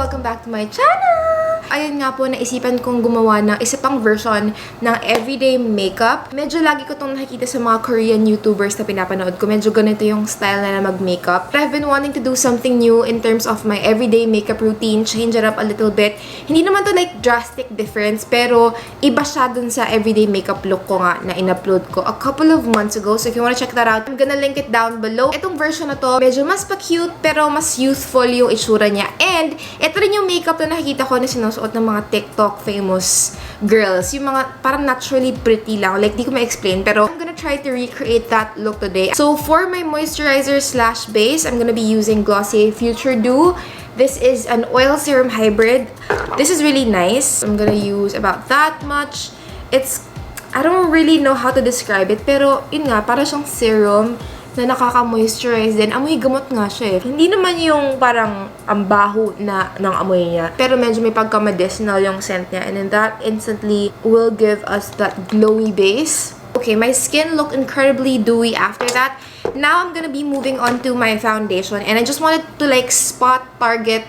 Welcome back to my channel! Ayun nga po, naisipan kong gumawa ng isa pang version ng everyday makeup. Medyo lagi ko itong nakikita sa mga Korean YouTubers na pinapanood ko. Medyo ganito yung style na mag-makeup. I've been wanting to do something new in terms of my everyday makeup routine. Change it up a little bit. Hindi naman to like drastic difference, pero iba siya dun sa everyday makeup look ko nga na in-upload ko a couple of months ago. So if you wanna check that out, I'm gonna link it down below. Itong version na to, medyo mas pa-cute, pero mas youthful yung itsura niya. And ito rin yung makeup na nakikita ko na sinusuot ng mga TikTok famous girls. Yung mga parang naturally pretty lang. Like, di ko ma-explain. Pero I'm gonna try to recreate that look today. So, for my moisturizer slash base, I'm gonna be using Glossier Future Dew. This is an oil serum hybrid. This is really nice. I'm gonna use about that much. I don't really know how to describe it. Pero, yun nga, para siyang serum na nakaka-moisturize din. Amoy gamot nga siya eh. Hindi naman yung parang ang baho na ng amoy niya. Pero medyo may pagka-medicinal yung scent niya. And then that instantly will give us that glowy base. Okay, my skin looked incredibly dewy after that. Now I'm gonna be moving on to my foundation. And I just wanted to like spot target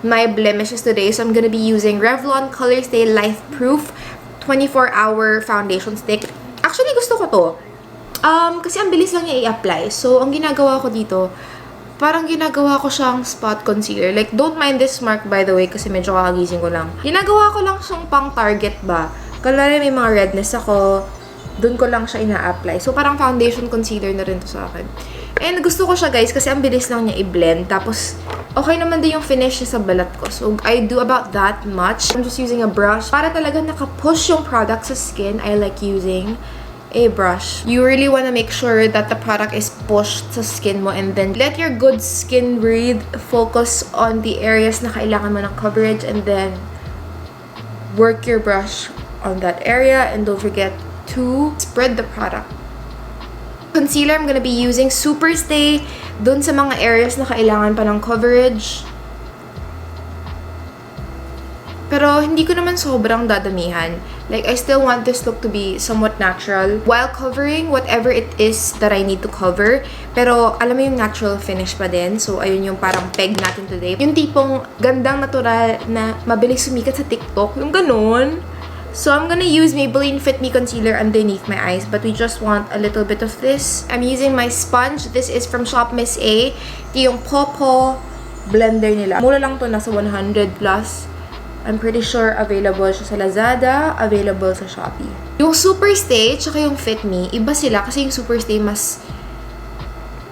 my blemishes today. So I'm gonna be using Revlon COLORSTAY Lifeproof 24-hour foundation stick. Actually, gusto ko to. Kasi ang bilis lang niya i-apply. So, ang ginagawa ko dito, parang ginagawa ko siyang spot concealer. Like, don't mind this mark by the way kasi medyo kakagising ko lang. Ginagawa ko lang siyang pang target ba. Kalala may mga redness ako, dun ko lang siya ina-apply. So, parang foundation concealer na rin to sa akin. And gusto ko siya guys kasi ang bilis lang niya i-blend. Tapos, okay naman din yung finish niya sa balat ko. So, I do about that much. I'm just using a brush. Para talaga nakapush yung product sa skin, I like using a brush. You really want to make sure that the product is pushed sa skin mo and then let your good skin breathe. Focus on the areas na kailangan mo ng coverage and then work your brush on that area and don't forget to spread the product. Concealer, I'm gonna be using SUPERSTAY dun sa mga areas na kailangan pa ng coverage. Pero hindi ko naman sobrang dadamihan. Like, I still want this look to be somewhat natural while covering whatever it is that I need to cover. Pero alam mo yung natural finish pa din. So, ayun yung parang peg natin today. Yung tipong gandang natural na mabilis sumikat sa TikTok. Yung ganun. So, I'm gonna use Maybelline Fit Me Concealer underneath my eyes. But we just want a little bit of this. I'm using my sponge. This is from Shop Miss A. Ito yung PAWPAW blender nila. Mura lang to, nasa 100 plus. I'm pretty sure available siya sa Lazada, available sa Shopee. Yung SUPERSTAY, tsaka yung Fit Me, iba sila kasi yung SUPERSTAY mas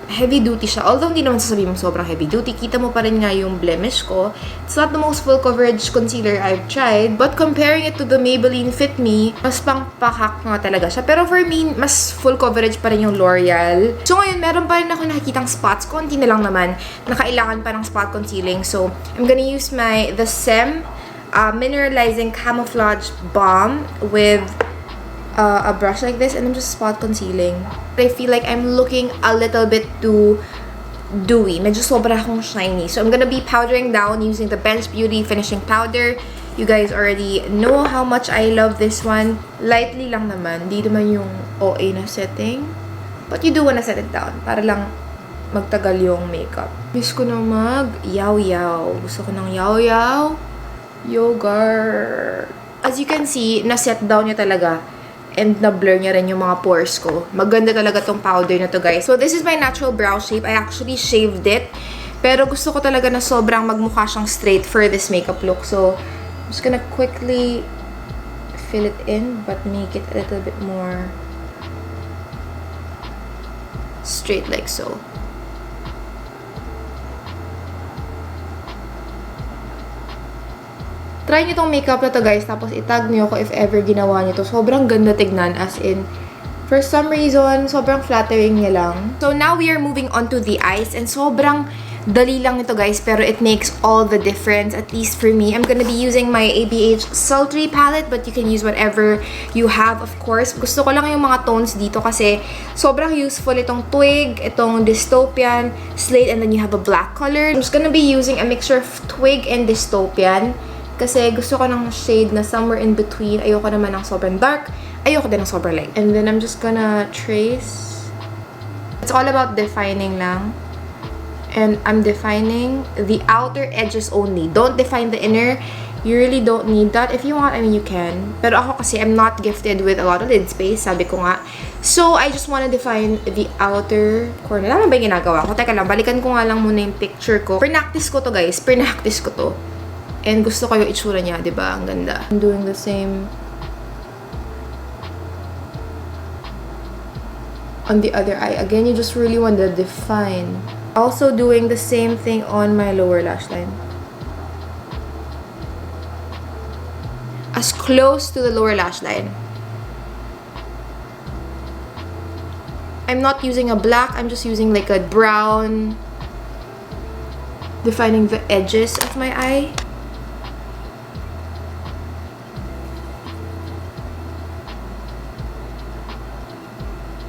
heavy duty siya. Although hindi naman sasabihin mo sobrang heavy duty, kita mo pa rin nga yung blemish ko. It's not the most full coverage concealer I've tried, but comparing it to the Maybelline Fit Me, mas pangpakak nga talaga siya. Pero for me, mas full coverage pa rin yung L'Oreal. So ngayon, meron pa rin ako nakikitang spots, konti na lang naman, na kailangan pa ng spot concealing. So, I'm gonna use the Saem mineralizing camouflage balm with a brush like this, and I'm just spot concealing. I feel like I'm looking a little bit too dewy. Medyo sobra akong shiny. So I'm gonna be powdering down using the Bench Beauty finishing powder. You guys already know how much I love this one. Lightly lang naman. Di naman yung OA na setting. But you do wanna set it down para lang magtagal yung makeup. Miss ko na mag-yaw-yaw. Gusto ko ng yaw-yaw. Yogurt. As you can see, na-set down niya talaga. And na-blur niya rin yung mga pores ko. Maganda talaga tong powder na to, guys. So, this is my natural brow shape. I actually shaved it. Pero gusto ko talaga na sobrang magmukha siyang straight for this makeup look. So, I'm just gonna quickly fill it in, but make it a little bit more straight like so. Try nyo tong makeup na to guys, tapos itag nyo ako if ever ginawa nyo to. Sobrang ganda tignan, as in, for some reason, sobrang flattering niya lang. So now we are moving on to the eyes, and sobrang dali lang nito guys, pero it makes all the difference, at least for me. I'm gonna be using my ABH Sultry palette, but you can use whatever you have, of course. Gusto ko lang yung mga tones dito kasi sobrang useful itong twig, itong dystopian, slate, and then you have a black color. I'm just gonna be using a mixture of twig and dystopian. Kasi gusto ko ng shade na somewhere in between. Ayoko naman ng sobrang dark. Ayoko din ng sobrang light. And then I'm just gonna trace. It's all about defining lang. And I'm defining the outer edges only. Don't define the inner. You really don't need that. If you want, I mean, you can. Pero ako kasi, I'm not gifted with a lot of lid space. Sabi ko nga. So, I just want to define the outer corner. Alam ba yung ginagawa ko? Teka lang, balikan ko nga lang muna yung picture ko. Practice ko to, guys. Practice ko to. And gusto ko yung itsura niya, di ba? Ang ganda. I'm doing the same on the other eye. Again, you just really want to define. Also doing the same thing on my lower lash line. As close to the lower lash line. I'm not using a black, I'm just using like a brown. Defining the edges of my eye.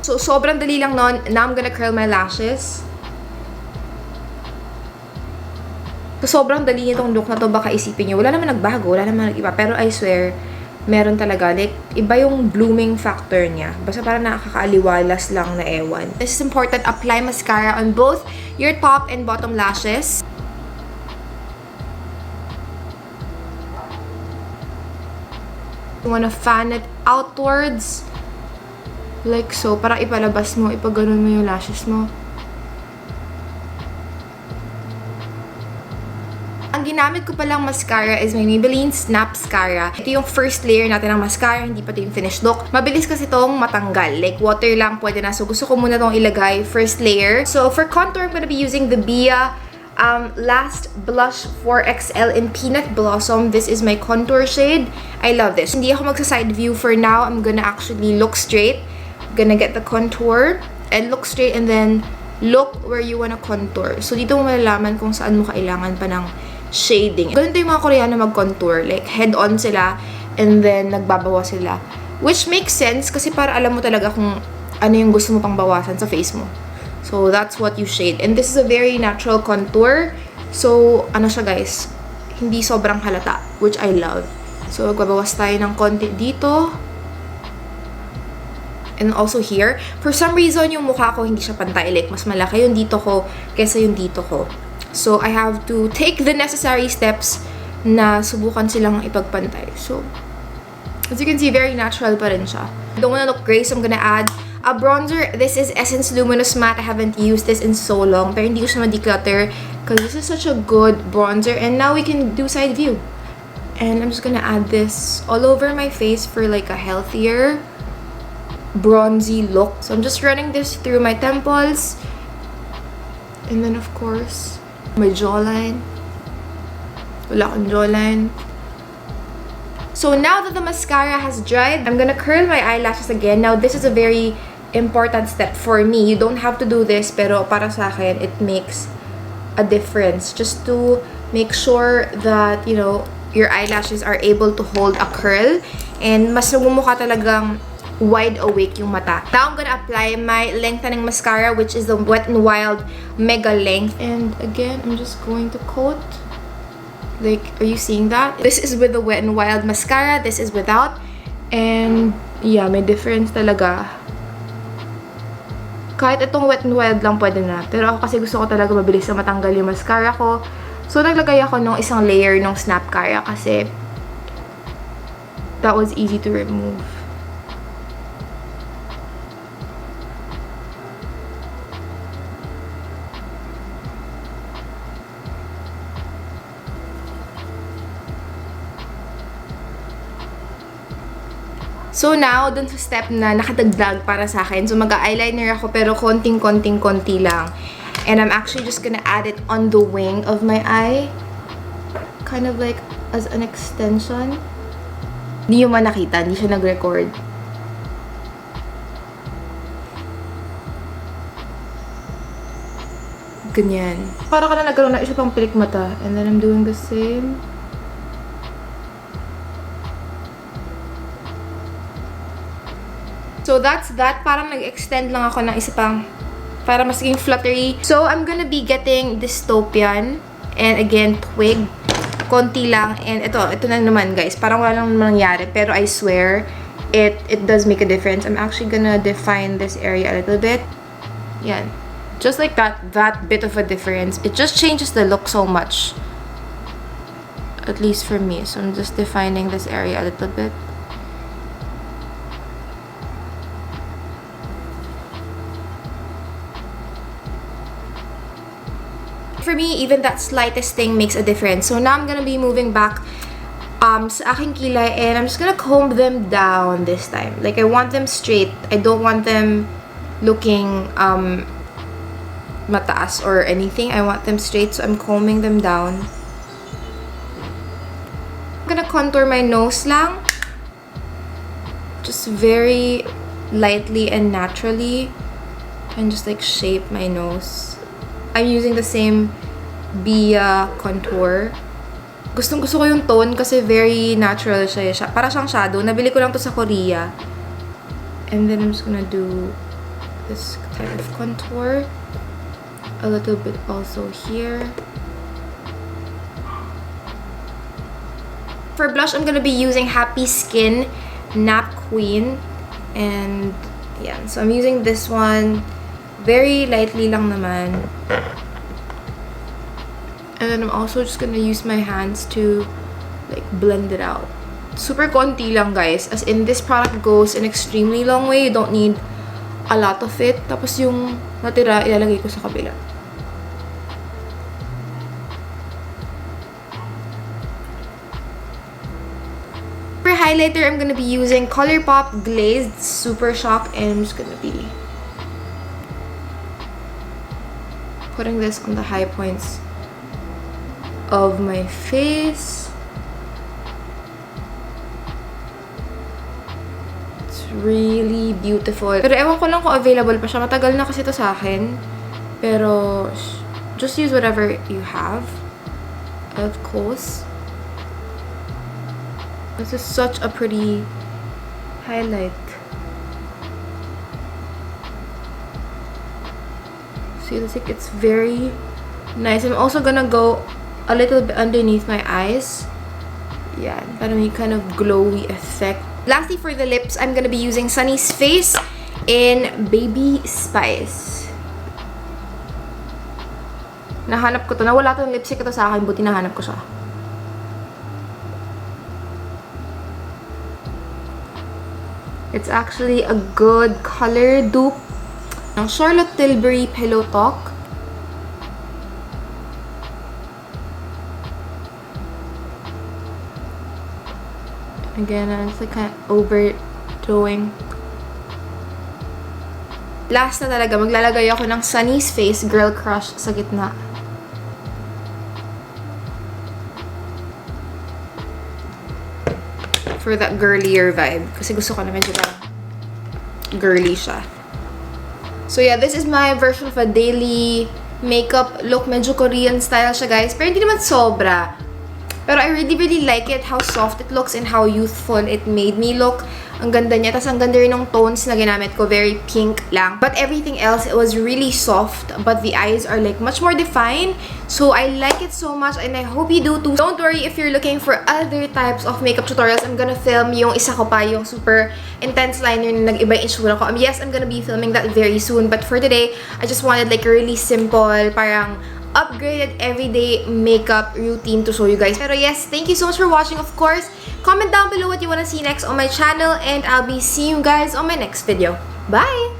So, sobrang dali lang nun. Now, I'm gonna curl my lashes. So, sobrang dali nitong look na to. Baka isipin nyo, wala naman nagbago, wala naman nag-iba. Pero I swear, meron talaga. Like, iba yung blooming factor niya. Basta parang nakakaaliwalas lang na ewan. This is important. Apply mascara on both your top and bottom lashes. You wanna fan it outwards. Like so, para ipalabas mo, ipaganon mo yung lashes mo. Ang ginamit ko palang mascara is my Maybelline Snapcara. Ito yung first layer natin ng mascara, hindi pa ito yung finished look. Mabilis kasi itong matanggal. Like water lang pwede na. So gusto ko muna itong ilagay, first layer. So for contour, I'm gonna be using the BBIA Last Blush 4XL in Peanut Blossom. This is my contour shade. I love this. Hindi ako magsa-side view for now. I'm gonna actually look straight. Gonna get the contour and look straight and then look where you wanna contour. So, dito mo malalaman kung saan mo kailangan pa ng shading. Ganito yung mga Koreano mag-contour. Like, head-on sila and then nagbabawa sila. Which makes sense kasi para alam mo talaga kung ano yung gusto mo pang bawasan sa face mo. So, that's what you shade. And this is a very natural contour. So, ano siya guys? Hindi sobrang halata, which I love. So, magbabawas tayo ng konti dito. And also here, for some reason, yung mukha ko hindi siya pantay. Like, mas malaki yung dito ko kesa yung dito ko. So, I have to take the necessary steps na subukan silang ipagpantay. So, as you can see, very natural pa rin siya. I don't wanna look gray, so I'm gonna add a bronzer. This is Essence Luminous Matte. I haven't used this in so long, pero hindi ko siya ma-declutter because this is such a good bronzer. And now we can do side view. And I'm just gonna add this all over my face for like a healthier bronzy look. So I'm just running this through my temples and then of course my jawline. Wala akong jawline. So now that the mascara has dried, I'm gonna curl my eyelashes again. Now this is a very important step for me. You don't have to do this, pero para sa akin it makes a difference just to make sure that, you know, your eyelashes are able to hold a curl and mas nagmumukha talagang wide awake yung mata. Now, I'm gonna apply my lengthening mascara, which is the Wet n Wild Megalength. And again, I'm just going to coat. Like, are you seeing that? This is with the Wet n Wild mascara. This is without. And, yeah, may difference talaga. Kahit itong Wet n Wild lang pwede na. Pero ako kasi gusto ko talaga mabilis na matanggal yung mascara ko. So, naglagay ako ng isang layer ng Snapcara kasi that was easy to remove. So now, dun sa step na nakadagdag para sa akin. So mag-eyeliner ako pero konting-konti lang. And I'm actually just gonna add it on the wing of my eye. Kind of like as an extension. Hindi nyo man nakita, hindi siya nag-record. Ganyan. Para ka na nagkaroon na isa pang pilik mata. And then I'm doing the same. So that's that. Parang nag-extend lang ako ng isa pang para mas maging fluttery. So I'm gonna be getting dystopian. And again, twig. Konti lang. And ito na naman guys. Parang wala lang nangyari. Pero I swear, it does make a difference. I'm actually gonna define this area a little bit. Yan. Just like that bit of a difference. It just changes the look so much. At least for me. So I'm just defining this area a little bit. For me, even that slightest thing makes a difference. So now I'm gonna be moving back sa aking kilay, and I'm just gonna comb them down this time. Like, I want them straight. I don't want them looking mataas or anything. I want them straight, so I'm combing them down. I'm gonna contour my nose lang. Just very lightly and naturally. And just like shape my nose. I'm using the same BBIA contour. Gustong-gusto ko yung tone kasi very natural siya. Para siyang shadow. Nabili ko lang to sa Korea. And then I'm just gonna do this type of contour. A little bit also here. For blush, I'm gonna be using Happy Skin Nap Queen. And yeah, so I'm using this one. Very lightly lang naman. And then I'm also just gonna use my hands to like blend it out. Super konti lang, guys. As in, this product goes an extremely long way. You don't need a lot of it. Tapos yung natira, ilalagay ko sa kabila. For highlighter, I'm gonna be using Colourpop Glazed Super Shock. And I'm just gonna be putting this on the high points of my face. It's really beautiful. Pero ewan ko lang kung available pa siya. Matagal na kasi ito sa akin. Pero just use whatever you have. Of course. This is such a pretty highlight. See, like it's very nice. I'm also gonna go a little bit underneath my eyes. Yeah, para may kind of glowy effect. Lastly, for the lips, I'm gonna be using SUNNIESFACE in Baby Spice. Nahanap ko to. Nawala tong lipstick ito sa akin, buti nahanap ko siya. It's actually a good color dupe ng Charlotte Tilbury Pillow Talk. Again, it's like kind of overdoing. Last na talaga, maglalagay ako ng SUNNIESFACE Girl Crush sa gitna. For that girlier vibe. Kasi gusto ko na medyo parang girly siya. So yeah, this is my version of a daily makeup look. Medyo Korean style siya, guys. Pero hindi naman sobra. Pero I really like it, how soft it looks and how youthful it made me look. Ang ganda niya. Tapos ang ganda rin ng tones na ginamit ko. Very pink lang. But everything else, it was really soft. But the eyes are like much more defined. So I like it so much and I hope you do too. Don't worry if you're looking for other types of makeup tutorials. I'm gonna film yung isa ko pa, yung super intense liner na nag-iba yung itsura ko. Yes, I'm gonna be filming that very soon. But for today, I just wanted like a really simple, parang upgraded everyday makeup routine to show you guys. Pero yes, thank you so much for watching. Of course, comment down below what you want to see next on my channel and I'll be seeing you guys on my next video. Bye!